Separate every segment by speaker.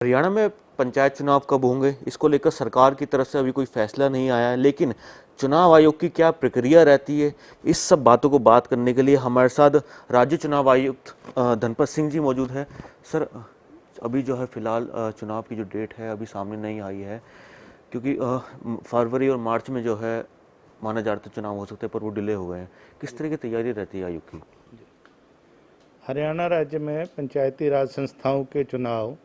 Speaker 1: हरियाणा में पंचायत चुनाव कब होंगे, इसको लेकर सरकार की तरफ से अभी कोई फैसला नहीं आया है, लेकिन चुनाव आयोग की क्या प्रक्रिया रहती है, इस सब बातों को बात करने के लिए हमारे साथ राज्य चुनाव आयुक्त धनपत सिंह जी मौजूद हैं। सर, अभी जो है फिलहाल चुनाव की जो डेट है अभी सामने नहीं आई है, क्योंकि फरवरी और मार्च में जो है माना जा रहा था चुनाव हो सकते हैं, पर वो डिले हो गए हैं। किस तरह की तैयारी रहती है आयोग की?
Speaker 2: हरियाणा राज्य में पंचायती राज संस्थाओं के चुनाव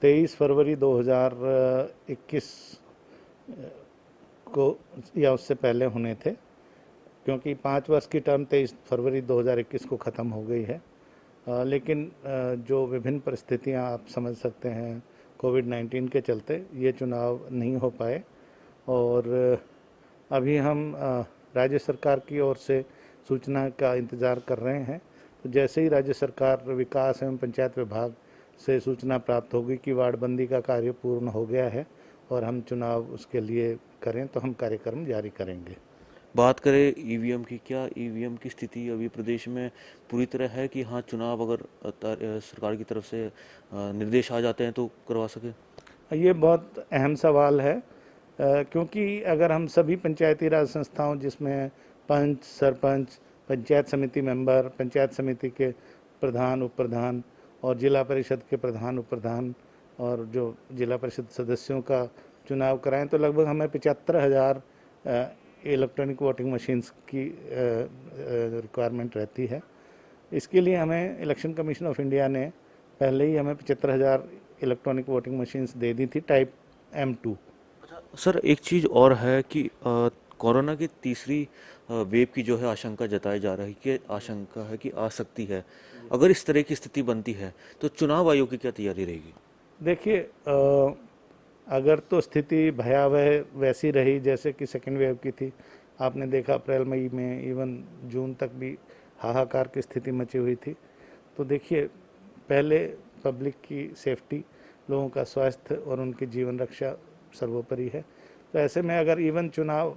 Speaker 2: 23 फरवरी 2021 को या उससे पहले होने थे, क्योंकि 5 वर्ष की टर्म 23 फरवरी 2021 को ख़त्म हो गई है। लेकिन जो विभिन्न परिस्थितियां आप समझ सकते हैं, कोविड-19 के चलते ये चुनाव नहीं हो पाए और अभी हम राज्य सरकार की ओर से सूचना का इंतज़ार कर रहे हैं। तो जैसे ही राज्य सरकार विकास एवं पंचायत विभाग से सूचना प्राप्त होगी कि वार्डबंदी का कार्य पूर्ण हो गया है और हम चुनाव उसके लिए करें, तो हम कार्यक्रम जारी करेंगे।
Speaker 1: बात करें ईवीएम की, क्या ईवीएम की स्थिति अभी प्रदेश में पूरी तरह है कि हाँ, चुनाव अगर सरकार की तरफ से निर्देश आ जाते हैं तो करवा सके?
Speaker 2: ये बहुत अहम सवाल है, क्योंकि अगर हम सभी पंचायती राज संस्थाओं जिसमें पंच, सरपंच, पंचायत समिति मेंबर, पंचायत समिति के प्रधान, उप प्रधान और जिला परिषद के प्रधान, उप प्रधान और जो जिला परिषद सदस्यों का चुनाव कराएं, तो लगभग हमें 75,000 इलेक्ट्रॉनिक वोटिंग मशीन्स की रिक्वायरमेंट रहती है। इसके लिए हमें इलेक्शन कमीशन ऑफ इंडिया ने पहले ही हमें 75,000 इलेक्ट्रॉनिक वोटिंग मशीन्स दे दी थी, टाइप M2।
Speaker 1: सर, एक चीज़ और है कि कोरोना की तीसरी वेव की जो है आशंका जताई जा रही है कि आशंका है कि आ सकती है। अगर इस तरह की स्थिति बनती है तो चुनाव आयोग की क्या तैयारी रहेगी?
Speaker 2: देखिए, अगर तो स्थिति भयावह वैसी रही जैसे कि सेकेंड वेव की थी, आपने देखा अप्रैल मई में, इवन जून तक भी हाहाकार की स्थिति मची हुई थी। तो देखिए, पहले पब्लिक की सेफ्टी, लोगों का स्वास्थ्य और उनकी जीवन रक्षा सर्वोपरि है। तो ऐसे में अगर चुनाव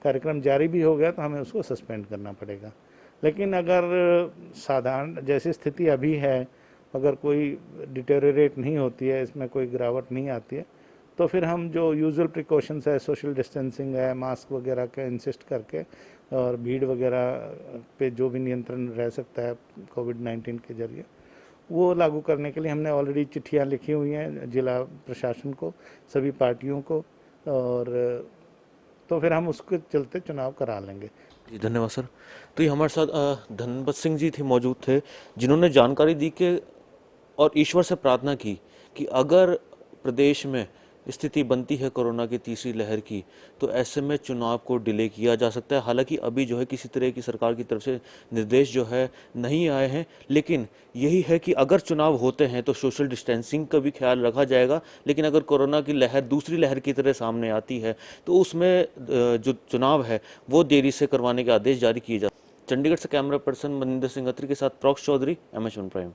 Speaker 2: कार्यक्रम जारी भी हो गया तो हमें उसको सस्पेंड करना पड़ेगा। लेकिन अगर साधारण जैसी स्थिति अभी है, अगर कोई डिटेरियोरेट नहीं होती है, इसमें कोई गिरावट नहीं आती है, तो फिर हम जो यूजुअल प्रिकॉशंस है, सोशल डिस्टेंसिंग है, मास्क वगैरह का इंसिस्ट करके और भीड़ वगैरह पे जो भी नियंत्रण रह सकता है कोविड-19 के जरिए, वो लागू करने के लिए हमने ऑलरेडी चिट्ठियां लिखी हुई हैं जिला प्रशासन को, सभी पार्टियों को, और तो फिर हम उसके चलते चुनाव करा लेंगे।
Speaker 1: जी, धन्यवाद सर। तो ये हमारे साथ धनपत सिंह जी थे, मौजूद थे, जिन्होंने जानकारी दी कि और ईश्वर से प्रार्थना की कि अगर प्रदेश में स्थिति बनती है कोरोना की तीसरी लहर की, तो ऐसे में चुनाव को डिले किया जा सकता है। हालांकि अभी जो है किसी तरह की सरकार की तरफ से निर्देश जो है नहीं आए हैं, लेकिन यही है कि अगर चुनाव होते हैं तो सोशल डिस्टेंसिंग का भी ख्याल रखा जाएगा। लेकिन अगर कोरोना की लहर दूसरी लहर की तरह सामने आती है तो उसमें जो चुनाव है वो देरी से करवाने के आदेश जारी किए जा। चंडीगढ़ से कैमरा पर्सन मनिंदर सिंह अत्री के साथ प्रॉक्स चौधरी, MS1 प्राइम।